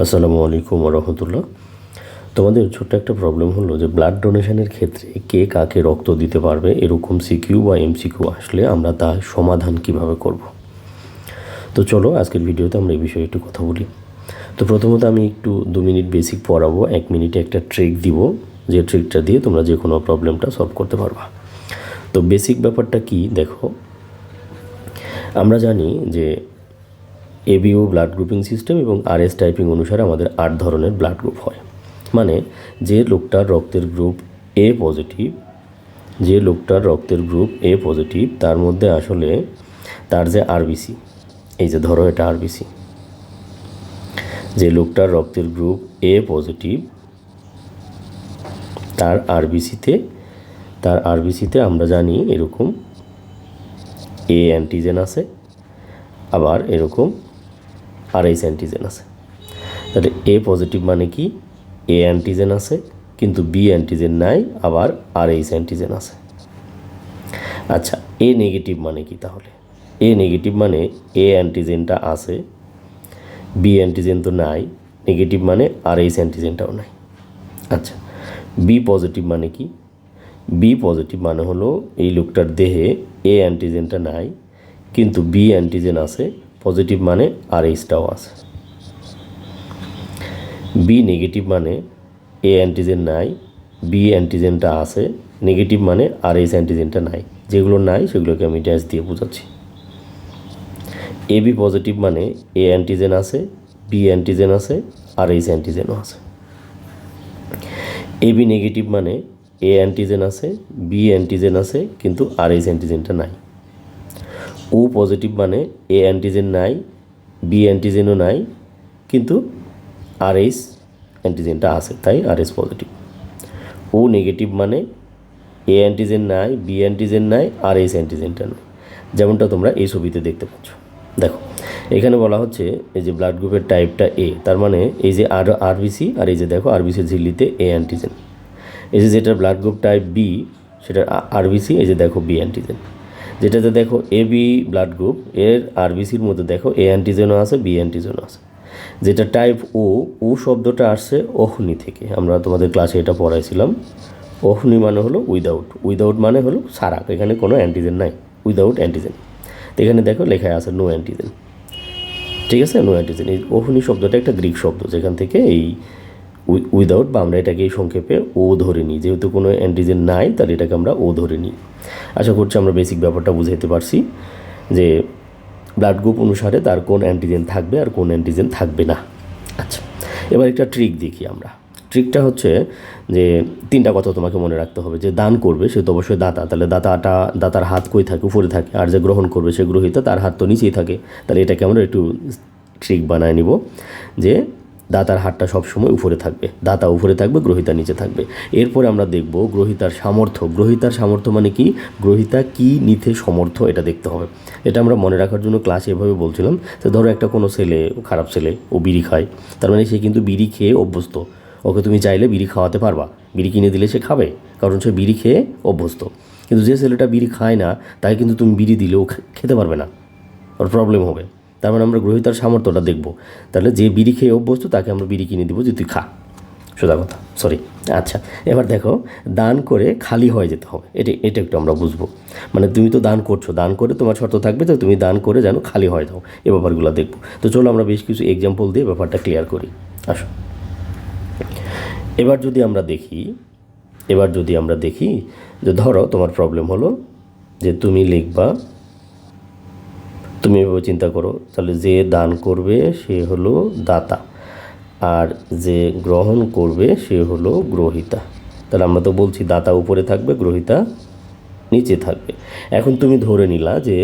আসসালামু আলাইকুম রহমতুল্লাহ। তোমাদের ছোট্ট একটা প্রবলেম হলো যে ব্লাড ডোনেশনের ক্ষেত্রে কে কাকে রক্ত দিতে পারবে, এরকম সিকিউ বা এমসিকিউ আসলে আমরা তার সমাধান কিভাবে করব। তো চলো আজকের ভিডিওতে আমরা এই বিষয়ে একটু কথা বলি। তো প্রথমত আমি একটু 2 মিনিট বেসিক পড়াবো, 1 মিনিটে একটা ট্রিক দিব, যে ট্রিকটা দিয়ে তোমরা যে কোনো প্রবলেমটা সলভ করতে পারবা। তো বেসিক ব্যাপারটা কি দেখো, আমরা জানি যে এবিও ব্লাড গ্রুপিং সিস্টেম এবং আরএস টাইপিং অনুসারে আমাদের 8 ধরনের ব্লাড গ্রুপ হয়। মানে যে লোকটার রক্তের গ্রুপ এ পজিটিভ, তার মধ্যে আসলে তার যে আরবিসি, এই যে ধরো এটা আরবিসি, যে লোকটার রক্তের গ্রুপ এ পজিটিভ তার আরবিসিতে আমরা জানি এরকম এ অ্যান্টিজেন আছে, আবার এরকম আরএইচ অ্যান্টিজেন আছে। তাহলে এ পজিটিভ মানে কি, এ অ্যান্টিজেন আছে কিন্তু বি অ্যান্টিজেন নাই, আবার আরএইচ অ্যান্টিজেন আছে। আচ্ছা, এ নেগেটিভ মানে কি তাহলে? এ নেগেটিভ মানে এ অ্যান্টিজেনটা আছে, বি অ্যান্টিজেন তো নাই, নেগেটিভ মানে আরএইচ অ্যান্টিজেনটাও নাই। আচ্ছা, বি পজিটিভ মানে কি? বি পজিটিভ মানে হলো এই লোকটার দেহে এ অ্যান্টিজেনটা নাই কিন্তু বি অ্যান্টিজেন আছে, পজিটিভ মানে আরএইচটাও আছে। বি নেগেটিভ মানে এ অ্যান্টিজেন নাই, বি অ্যান্টিজেনটা আছে, নেগেটিভ মানে আরএইচ অ্যান্টিজেনটা নাই। যেগুলো নাই সেগুলোকে আমি ড্যাশ দিয়ে বোঝাচ্ছি। এ বি পজিটিভ মানে এ অ্যান্টিজেন আছে, বি অ্যান্টিজেন আছে, আরএইচ অ্যান্টিজেনও আছে। এ বি নেগেটিভ মানে এ অ্যান্টিজেন আছে, বি অ্যান্টিজেন আছে কিন্তু আরএইচ অ্যান্টিজেনটা নাই। ও পজিটিভ মানে এ অ্যান্টিজেন নাই, বি অ্যান্টিজেনও নাই কিন্তু আরএইচ অ্যান্টিজেনটা আছে, তাই আরএস পজিটিভ। ও নেগেটিভ মানে এ অ্যান্টিজেন নাই, বি অ্যান্টিজেন নাই, আরএইচ অ্যান্টিজেনটা নেই, যেমনটা তোমরা এই ছবিতে দেখতে পাচ্ছ। দেখো এখানে বলা হচ্ছে এই যে ব্লাড গ্রুপের টাইপটা এ, তার মানে এই যে আরবিসি, আর এই যে দেখো আরবিসির ঝিল্লিতে এ অ্যান্টিজেন। এই যে যেটা ব্লাড গ্রুপ টাইপ বি সেটা আরবিসি, এই যে দেখো বি অ্যান্টিজেন। যেটাতে দেখো এ বি ব্লাড গ্রুপ, এর আরবিসির মধ্যে দেখো এ অ্যান্টিজেনও আছে, বি অ্যান্টিজেনও আছে। যেটা টাইপ ও, ও শব্দটা আসছে অহনি থেকে, আমরা তোমাদের ক্লাসে এটা পড়াইছিলাম। অহনি মানে হলো উইদাউট, উইদাউট মানে হলো সারা, এখানে কোনো অ্যান্টিজেন নাই, উইদাউট অ্যান্টিজেন। তো এখানে দেখো লেখা আছে নো অ্যান্টিজেন, ঠিক আছে, নো অ্যান্টিজেন। এই অহনি শব্দটা একটা গ্রিক শব্দ, যেখান থেকে এই উইদাউট বা আমরা এটাকে সংক্ষেপে ও ধরে নিই, যেহেতু কোনো অ্যান্টিজেন নাই তাহলে এটাকে আমরা ও ধরে নিই। আশা করছি আমরা বেসিক ব্যাপারটা বুঝাইতে পারছি যে ব্লাড গ্রুপ অনুসারে তার কোন অ্যান্টিজেন থাকবে আর কোন অ্যান্টিজেন থাকবে না। আচ্ছা, এবার একটা ট্রিক দেখি আমরা। ট্রিকটা হচ্ছে যে 3টা কথা তোমাকে মনে রাখতে হবে। যে দান করবে সে তো অবশ্যই দাতা, তাহলে দাতার হাত কই থাকে? উপরে থাকে। আর যে গ্রহণ করবে সে গ্রহীতা, তার হাত তো নিচেই থাকে। তাহলে এটাকে আমরা একটু ট্রিক বানায় নিব যে দাতার হাতটা সবসময় উপরে থাকবে, দাতা উপরে থাকবে, গ্রহিতা নিচে থাকবে। এরপরে আমরা দেখব গ্রহিতার সামর্থ্য। গ্রহিতার সামর্থ্য মানে কি? গ্রহিতা কি নিতে সমর্থ, এটা দেখতে হবে। এটা আমরা মনে রাখার জন্য ক্লাসে এভাবে বলছিলাম। তো ধরো একটা কোনো ছেলে, খারাপ ছেলে, ও বিড়ি খায়, তার মানে সে কিন্তু বিড়ি খেয়ে অভ্যস্ত। ওকে তুমি চাইলে বিড়ি খাওয়াতে পারবা, বিড়ি কিনে দিলে সে খাবে, কারণ সে বিড়ি খেয়ে অভ্যস্ত। কিন্তু যে ছেলেটা বিড়ি খায় না, তাই কিন্তু তুমি বিড়ি দিলেও খেতে পারবে না, ওর প্রবলেম হবে। তার মানে আমরা গ্রহিতার সামর্থ্যটা দেখব। তাহলে যে বিড়ি খেয়ে অভ্যস্ত তাকে আমরা বিড়ি কিনে দিব যে তুই খা, সোজা কথা, সরি। আচ্ছা, এবার দেখো দান করে খালি হয়ে যেতে হবে, এটা একটু আমরা বুঝবো। মানে তুমি তো দান করছো, দান করে তোমার শর্ত থাকবে তো তুমি দান করে যেন খালি হয়ে যাও, এ ব্যাপারগুলো দেখবো। তো চলো আমরা বেশ কিছু এক্সাম্পল দিয়ে ব্যাপারটা ক্লিয়ার করি। আসো, এবার যদি আমরা দেখি যে ধরো তোমার প্রবলেম হলো যে তুমি লিখবা, তুমি এভাবে চিন্তা করো, তাহলে যে দান করবে সে হলো দাতা, আর যে গ্রহণ করবে সে হলো গ্রহিতা। তাহলে আমরা তো বলছি দাতা উপরে থাকবে, গ্রহিতা নিচে থাকবে। এখন তুমি ধরে নিলা যে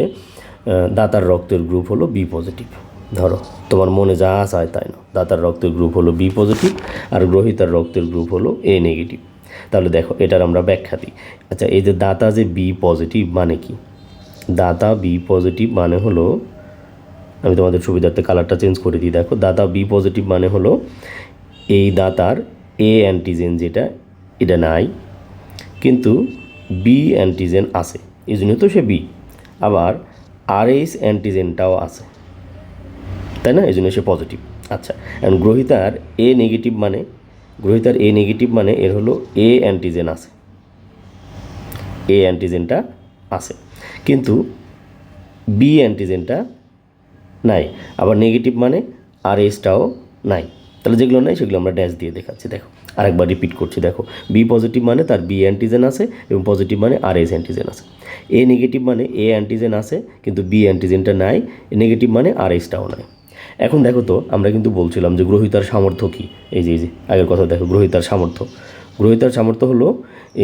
দাতার রক্তের গ্রুপ হলো বি পজিটিভ। ধরো তোমার মনে যা চায় তাই না, দাতার রক্তের গ্রুপ হলো বি পজিটিভ আর গ্রহিতার রক্তের গ্রুপ হলো এ নেগেটিভ। তাহলে দেখো এটার আমরা ব্যাখ্যা দিই। আচ্ছা, এই যে দাতা যে বি পজিটিভ মানে কি? দাতা বি পজিটিভ মানে হলো, আমি তোমাদের সুবিধার্থে কালারটা চেঞ্জ করে দিই। দেখো দাতা বি পজিটিভ মানে হলো এই দাতার এ অ্যান্টিজেন যেটা, এটা নাই কিন্তু বি অ্যান্টিজেন আছে, এই জন্য তো সে বি। আবার আরএইচ অ্যান্টিজেনটাও আছে, তাই না? এই জন্য সে পজিটিভ। আচ্ছা, এখন গ্রহিতার এ নেগেটিভ মানে এর হলো এ অ্যান্টিজেন আছে, এ অ্যান্টিজেনটা আছে, কিন্তু বি অ্যান্টিজেনটা নাই। আবার নেগেটিভ মানে আর এসটাও নাই। তাহলে যেগুলো নাই সেগুলো আমরা ড্যাশ দিয়ে দেখাচ্ছি। দেখো আরেকবার রিপিট করছি, দেখো বি পজিটিভ মানে তার বি অ্যান্টিজেন আছে এবং পজিটিভ মানে আর এস অ্যান্টিজেন আছে। এ নেগেটিভ মানে এ অ্যান্টিজেন আছে কিন্তু বি অ্যান্টিজেনটা নাই, নেগেটিভ মানে আর এসটাও নাই। এখন দেখো তো আমরা কিন্তু বলছিলাম যে গ্রহিতার সামর্থ্য কী, এই যে আগের কথা দেখো, গ্রহিতার সামর্থ্য হলো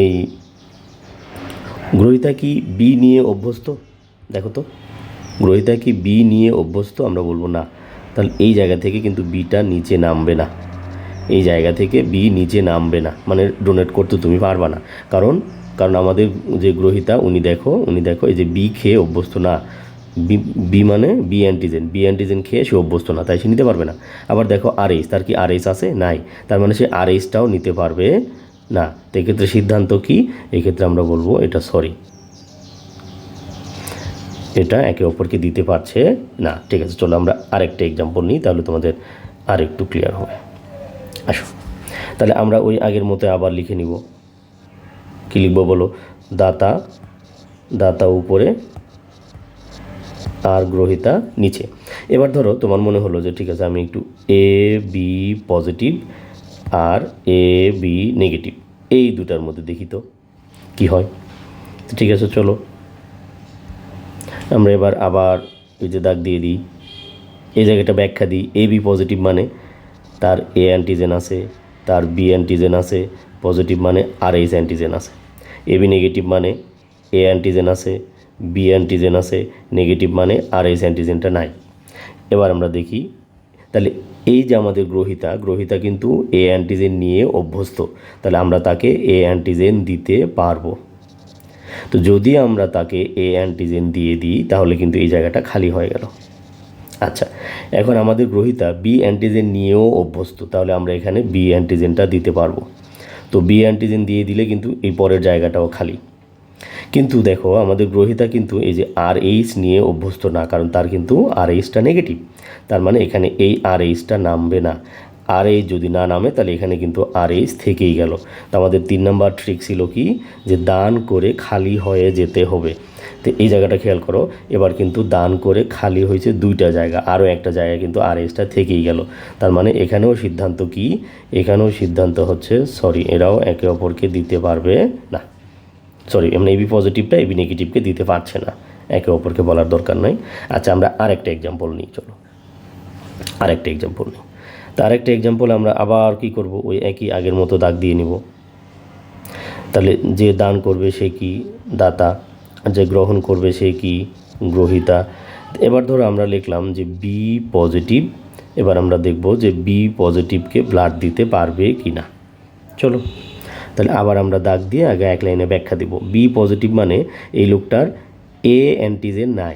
এই গ্রহিতা কি বি নিয়ে অভ্যস্ত? দেখো তো গ্রহিতা কি বি নিয়ে অভ্যস্ত? আমরা বলবো না, তাহলে এই জায়গা থেকে কিন্তু বিটা নিচে নামবে না, এই জায়গা থেকে বি নিচে নামবে না, মানে ডোনেট করতে তুমি পারবা না। কারণ আমাদের যে গ্রহিতা উনি দেখো এই যে বি খেয়ে অভ্যস্ত না, বি মানে বি অ্যান্টিজেন খেয়ে সে অভ্যস্ত না, তাই সে নিতে পারবে না। আবার দেখো আর এইচ, তার কি আর এইচ আছে? নাই, তার মানে সে আর এইচটাও নিতে পারবে না। তো এক্ষেত্রে সিদ্ধান্ত কি? এক্ষেত্রে আমরা বলবো এটা সরি, এটা একে অপরকে দিতে পারছে না। ঠিক আছে, চলো আমরা আরেকটা এক্সাম্পল নিই, তাহলে তোমাদের আর একটু ক্লিয়ার হবে। আসো তাহলে আমরা ওই আগের মতো আবার লিখে নিব। কী লিখবো বলো? দাতা উপরে আর গ্রহিতা নিচে। এবার ধরো তোমার মনে হলো যে ঠিক আছে আমি একটু A B positive R A B negative এই দুটার মধ্যে দেখি তো কী হয়। তো ঠিক আছে, চলো আমরা এবার আবার এই যে দাগ দিয়ে দিই, এই জায়গাটা ব্যাখ্যা দিই। এ বি পজিটিভ মানে তার এ অ্যান্টিজেন আছে, তার বি অ্যান্টিজেন আছে, পজিটিভ মানে আর এইচ অ্যান্টিজেন আছে। এ বি নেগেটিভ মানে এ অ্যান্টিজেন আছে, বি অ্যান্টিজেন আছে, নেগেটিভ মানে আর এইচ অ্যান্টিজেনটা নাই। এবার আমরা দেখি, তাহলে এই যে আমাদের গ্রহিতা কিন্তু এ অ্যান্টিজেন নিয়ে অভ্যস্ত, তাহলে আমরা তাকে এ অ্যান্টিজেন দিতে পারবো। তো যদি আমরা তাকে এ অ্যান্টিজেন দিয়ে দিই তাহলে কিন্তু এই জায়গাটা খালি হয়ে গেল। আচ্ছা, এখন আমাদের গ্রহিতা বি অ্যান্টিজেন নিয়েও অভ্যস্ত, তাহলে আমরা এখানে বি অ্যান্টিজেনটা দিতে পারবো। তো বি অ্যান্টিজেন দিয়ে দিলে কিন্তু এই পরের জায়গাটাও খালি। কিন্তু দেখো আমাদের গ্রহিতা কিন্তু এই যে আর এইচ নিয়ে অভ্যস্ত না, কারণ তার কিন্তু আর এইচটা নেগেটিভ, তার মানে এখানে এই আর এইচটা নামবে না। আর এইচ যদি না নামে তাহলে এখানে কিন্তু আর এইচ থেকেই গেল। তো আমাদের 3 নম্বর ট্রিক ছিল কি, যে দান করে খালি হয়ে যেতে হবে। তো এই জায়গাটা খেয়াল করো, এবার কিন্তু দান করে খালি হয়েছে 2টা জায়গা, আরও একটা জায়গায় কিন্তু আর এইচটা থেকেই গেল। তার মানে এখানেও সিদ্ধান্ত কি, এখানেও সিদ্ধান্ত হচ্ছে সরি, এরাও একে অপরকে দিতে পারবে না। সরি, আমরা এবি পজিটিভটা এবি নেগেটিভকে দিতে পারছে না, একে অপরকে বলার দরকার নাই। আচ্ছা, আমরা আরেকটা এক্সাম্পল নিই, চলো আরেকটা এক্সাম্পল নিই। তো আরেকটা এক্সাম্পল আমরা আবার কি করব, ওই একই আগের মতো দাগ দিয়ে নিব। তাহলে যে দান করবে সে কি? দাতা। যে গ্রহণ করবে সে কি? গ্রহিতা। এবার ধরো আমরা লিখলাম যে বি পজিটিভ, এবার আমরা দেখব যে বি পজিটিভকে ব্লাড দিতে পারবে কি না। চলো তাহলে আবার আমরা দাগ দিয়ে আগে এক লাইনে ব্যাখ্যা দেব। বি পজিটিভ মানে এই লোকটার এ অ্যান্টিজেন নাই,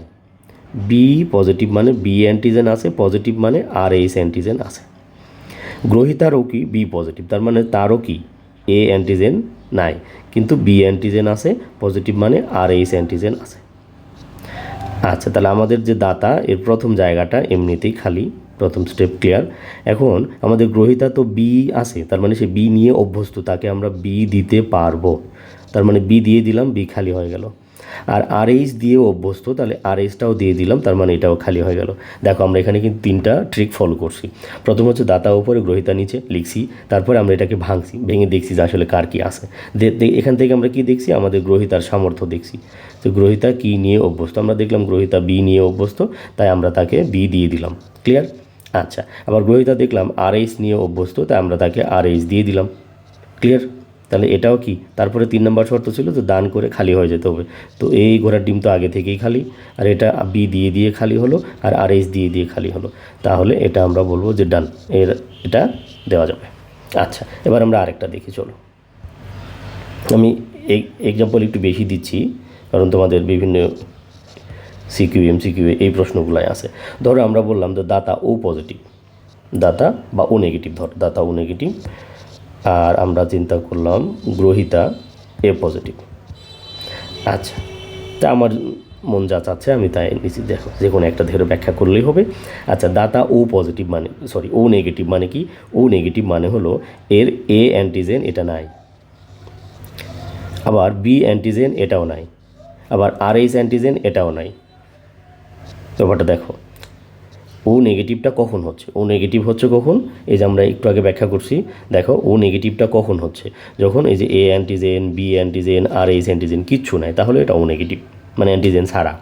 বি পজিটিভ মানে বি অ্যান্টিজেন আছে, পজিটিভ মানে আর এইচ অ্যান্টিজেন আছে। গ্রহিতারও কি বি পজিটিভ, তার মানে তারও কি এ অ্যান্টিজেন নাই, কিন্তু বি অ্যান্টিজেন আছে, পজিটিভ মানে আর এইচ অ্যান্টিজেন আছে। আচ্ছা, তাহলে আমাদের যে দাতা এর প্রথম জায়গাটা এমনিতেই খালি, প্রথম স্টেপ ক্লিয়ার। এখন আমাদের গ্রহিতা তো বি আছে, তার মানে সে বি নিয়ে অভ্যস্ত, তাকে আমরা বি দিতে পারবো। তার মানে বি দিয়ে দিলাম, বি খালি হয়ে গেল। আর আর এইচ দিয়েও অভ্যস্ত, তাহলে আর এইচটাও দিয়ে দিলাম, তার মানে এটাও খালি হয়ে গেল। দেখো আমরা এখানে কিন্তু 3টা ট্রিক ফলো করছি। প্রথম হচ্ছে দাতা উপরে গ্রহিতা নিচে লিখছি, তারপরে আমরা এটাকে ভেঙে দেখছি যে আসলে কার কী আছে। এখান থেকে আমরা কি দেখছি, আমাদের গ্রহিতার সামর্থ্য দেখছি। তো গ্রহিতা কী নিয়ে অভ্যস্ত, আমরা দেখলাম গ্রহিতা বি নিয়ে অভ্যস্ত, তাই আমরা তাকে বি দিয়ে দিলাম। ক্লিয়ার? আচ্ছা, আবার গ্রহিতা দেখলাম আর এইচ নিয়ে অভ্যস্ত, তাই আমরা তাকে আর এইচ দিয়ে দিলাম। ক্লিয়ার? তাহলে এটাও কি, তারপরে 3 নম্বর শর্ত ছিল যে দান করে খালি হয়ে যেতে হবে। তো এই ঘোড়ার ডিম তো আগে থেকেই খালি, আর এটা বি দিয়ে খালি হলো, আর আর এইচ দিয়ে খালি হলো, তাহলে এটা আমরা বলবো যে ডান, এটা দেওয়া যাবে। আচ্ছা, এবার আমরা আরেকটা দেখি, চলো আমি এক্সাম্পল একটু বেশি দিচ্ছি, কারণ তোমাদের বিভিন্ন সিকিউ এমসিকিউ এই প্রশ্নগুলাই আছে। ধরো আমরা বললাম যে দাতা ও পজিটিভ, দাতা বা ও নেগেটিভ, ধর দাতা ও নেগেটিভ, আর আমরা চিন্তা করলাম গ্রহিতা এ পজিটিভ। আচ্ছা, তা আমার মন যা চাচ্ছে আমি তাই নিচ্ছি, দেখো যে কোনো একটা ধরে ব্যাখ্যা করলেই হবে। আচ্ছা, দাতা ও পজিটিভ মানে ও নেগেটিভ মানে কি? ও নেগেটিভ মানে হলো এর এ অ্যান্টিজেন এটা নাই, আবার বি অ্যান্টিজেন এটাও নাই, আবার আরএইচ অ্যান্টিজেন এটাও নাই। ব্যাপারটা দেখো, ও নেগেটিভটা কখন হচ্ছে? ও নেগেটিভ হচ্ছে কখন? এই যে আমরা একটু আগে ব্যাখ্যা করছি, দেখো ও নেগেটিভটা কখন হচ্ছে? যখন এই যে A antigen, B antigen, Rh antigen কিচ্ছু নাই, তাহলে এটা ও নেগেটিভ, মানে অ্যান্টিজেন ছাড়া,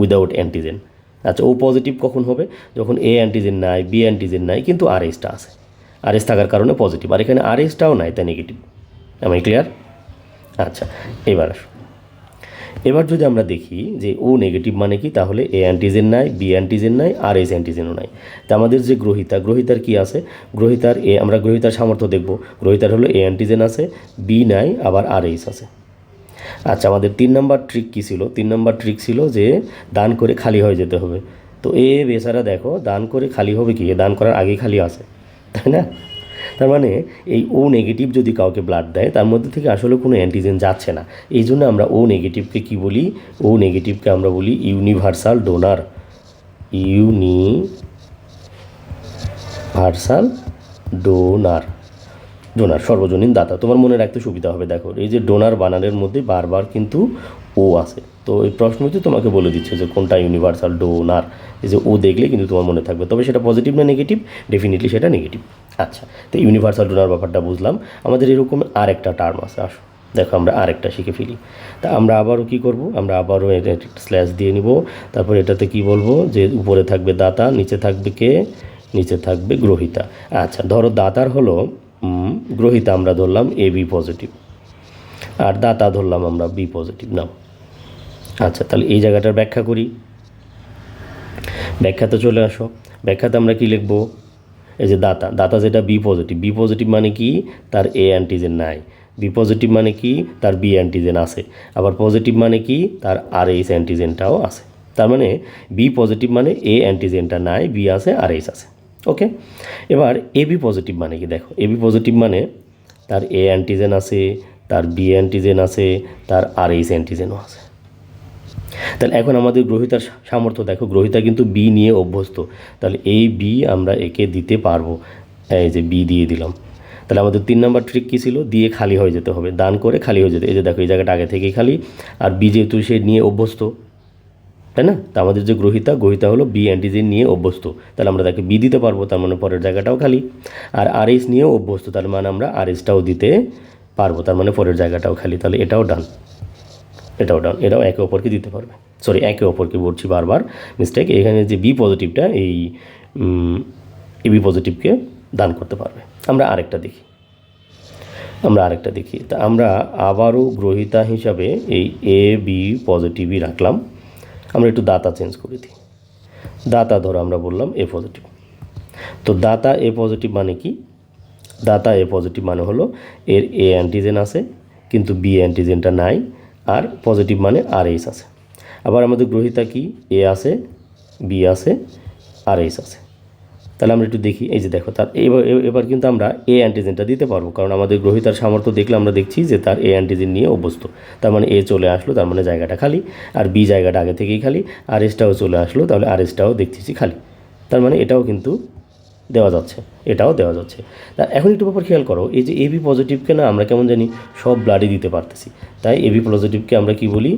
উইদাউট অ্যান্টিজেন। আচ্ছা, ও পজিটিভ কখন হবে? যখন এ অ্যান্টিজেন নাই, বি অ্যান্টিজেন নাই, কিন্তু আরএইচটা আছে, আরএইচ থাকার কারণে পজিটিভ, আর এখানে আরএইচটাও নাই, তাই নেগেটিভ। আমি ক্লিয়ার? আচ্ছা, এবার যদি আমরা দেখি যে ও নেগেটিভ মানে কি, তাহলে এ অ্যান্টিজেন নাই, বি অ্যান্টিজেন নাই, আর এইচ অ্যান্টিজেনও নাই। তা আমাদের যে গ্রহিতার কি আছে? আমরা গ্রহিতার সামর্থ্য দেখব। গ্রহিতার হলো এ অ্যান্টিজেন আছে, বি নাই, আবার আর এইচ আছে। আচ্ছা, আমাদের 3 নম্বর ট্রিক কী ছিল? 3 নম্বর ট্রিক ছিল যে দান করে খালি হয়ে যেতে হবে। তো বেচারা দেখো দান করে খালি হবে কি? দান করার আগে খালি আছে, তাই না? তার মানে এই ও নেগেটিভ যদি কাউকে ব্লাড দেয়, তার মধ্যে থেকে আসলে কোনো অ্যান্টিজেন যাচ্ছে না। এই জন্য আমরা ও নেগেটিভকে কী বলি? ও নেগেটিভকে আমরা বলি ইউনিভার্সাল ডোনার। ইউনিভার্সাল ডোনার, সর্বজনীন দাতা। তোমার মনে রাখতে সুবিধা হবে। দেখো এই যে ডোনার বানানের মধ্যে বারবার কিন্তু ও আছে, তো এই প্রশ্নটি তোমাকে বলে দিচ্ছে যে কোনটা ইউনিভার্সাল ডোনার। এই যে ও দেখলে কিন্তু তোমার মনে থাকবে, তবে সেটা পজিটিভ না নেগেটিভ? ডেফিনেটলি সেটা নেগেটিভ। আচ্ছা, তো ইউনিভার্সাল ডোনার ব্যাপারটা বুঝলাম। আমাদের এরকম আরেকটা টার্ম আছে, আসো দেখো আমরা আরেকটা শিখে ফেলি। তা আমরা আবারও কী করব? আমরা আবারও এটা স্ল্যাশ দিয়ে নিব। তারপর এটাতে কি বলবো যে উপরে থাকবে দাতা, নিচে থাকবে কে? নিচে থাকবে গ্রহিতা। আচ্ছা, ধরো দাতার হলো গ্রহিতা আমরা ধরলাম এ বি পজিটিভ, আর দাতা ধরলাম আমরা বি পজিটিভ। নাও আচ্ছা, তাহলে এই জায়গাটার ব্যাখ্যা করি। ব্যাখ্যাতে চলে আসো। ব্যাখ্যাতে আমরা কি লিখব? এই যে দাতা যেটা বি পজিটিভ মানে কি? তার এ অ্যান্টিজেন নাই। বি পজিটিভ মানে কি? তার বি অ্যান্টিজেন আছে। আবার পজিটিভ মানে কি? তার আর এইচ অ্যান্টিজেনটাও আছে। তার মানে বি পজিটিভ মানে এ অ্যান্টিজেনটা নাই, বি আছে, আর এইচ আছে। ওকে, এবার এ বি পজিটিভ মানে কি? দেখো এ বি পজিটিভ মানে তার এ অ্যান্টিজেন আছে, তার বি অ্যান্টিজেন আছে, তার আর এইচ অ্যান্টিজেনও আছে। তাহলে এখন আমাদের গ্রহিতার সামর্থ্য দেখো, গ্রহিতা কিন্তু বি নিয়ে অভ্যস্ত, তাহলে এই বি আমরা একে দিতে পারবো। এই যে বি দিয়ে দিলাম। তাহলে আমাদের 3 নম্বর ট্রিক কী ছিল? দিয়ে খালি হয়ে যেতে হবে, দান করে খালি হয়ে যেতে। এই যে দেখো এই জায়গাটা আগে থেকেই খালি, আর বি যেহেতু সে নিয়ে অভ্যস্ত, তাই না? তা আমাদের যে গ্রহিতা হলো বি অ্যান্টিজেন নিয়ে অভ্যস্ত, তাহলে আমরা তাকে বি দিতে পারবো, তার মানে পরের জায়গাটাও খালি। আর আর এইচ নিয়েও অভ্যস্ত, তার মানে আমরা আর এইচটাও দিতে পারবো, তার মানে পরের জায়গাটাও খালি। তাহলে এটাও ডান, এটাও একে অপরকে দিতে পারবে। একে অপরকে বলছি, বারবার মিস্টেক। এখানে যে বি পজিটিভটা এই বি পজিটিভকে দান করতে পারবে। আমরা আরেকটা দেখি। তা আমরা আবারও গ্রহিতা হিসাবে এই এ বি পজিটিভই রাখলাম। আমরা একটু দাতা চেঞ্জ করে দিই। দাতা ধরো আমরা বললাম এ পজিটিভ। তো দাতা এ পজিটিভ মানে কি? দাতা এ পজিটিভ মানে হলো এর এ অ্যান্টিজেন আছে কিন্তু বি অ্যান্টিজেনটা নাই, আর পজিটিভ মানে আর এইচ আছে। আবার আমাদের গ্রহিতা কি? এ আছে, বি আছে, আর এইচ আছে। তাহলে আমরা একটু দেখি। এই যে দেখো তার এবার কিন্তু আমরা এ অ্যান্টিজেনটা দিতে পারবো, কারণ আমাদের গ্রহিতার সামর্থ্য দেখলে আমরা দেখছি যে তার এ অ্যান্টিজেন নিয়ে অভ্যস্ত, তার মানে এ চলে আসলো, তার মানে জায়গাটা খালি। আর বি জায়গাটা আগে থেকেই খালি, আর এসটাও চলে আসলো, তাহলে আর এসটাও দেখতেছি খালি, তার মানে এটাও কিন্তু দেওয়া যাচ্ছে, এটাও দেওয়া যাচ্ছে। তা এখন একটু ব্যাপার খেয়াল করো, এই যে এ বি পজিটিভকে না আমরা কেমন জানি সব ব্লাডই দিতে পারতেছি, তাই এ বি পজিটিভকে আমরা কি বলি?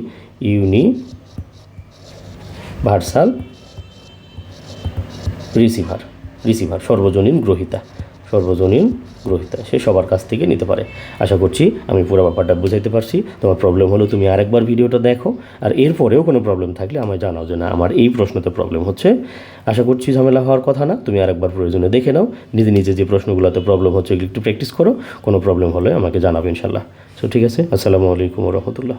ইউনিভার্সাল রিসিভার, সর্বজনীন গ্রহিতা। সে সবার কাছ থেকে নিতে পারে। আশা করছি আমি পুরো ব্যাপারটা বুঝাইতে পারছি। তোমার প্রবলেম হলো তুমি আরেকবার ভিডিওটা দেখো, আর এরপরেও কোনো প্রবলেম থাকলে আমায় জানাও যে না আমার এই প্রশ্নতে প্রবলেম হচ্ছে। আশা করছি ঝামেলা হওয়ার কথা না, তুমি আরেকবার প্রয়োজনে দেখে নাও, নিজে যে প্রশ্নগুলোতে প্রবলেম হচ্ছে এগুলো একটু প্র্যাকটিস করো। কোনো প্রবলেম হলে আমাকে জানাবে ইনশাল্লাহ। ঠিক আছে, আসসালামু আলাইকুম ওয়া রাহমাতুল্লাহ।